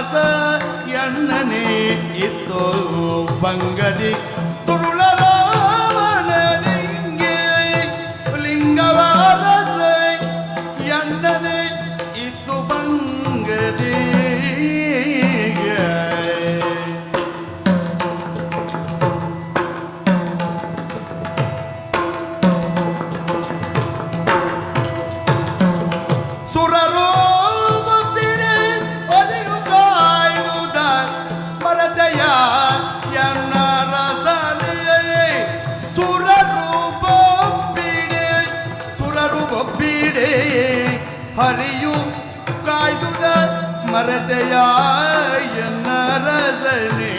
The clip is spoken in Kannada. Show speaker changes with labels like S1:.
S1: ವಾಸ ಎಣ್ಣನೆ ಇತ್ತು ಬಂಗದಿ ತುರುಳರ ಲಿಂಗೆ ಲಿಂಗವಾದ ಎಣ್ಣನೆ ಇತ್ತು ಬಂಗದಿ ಹರಿಯು ಕಾಯ್ದುದ ಮರತೆಯ ಎನ್ನ ರಜನೆ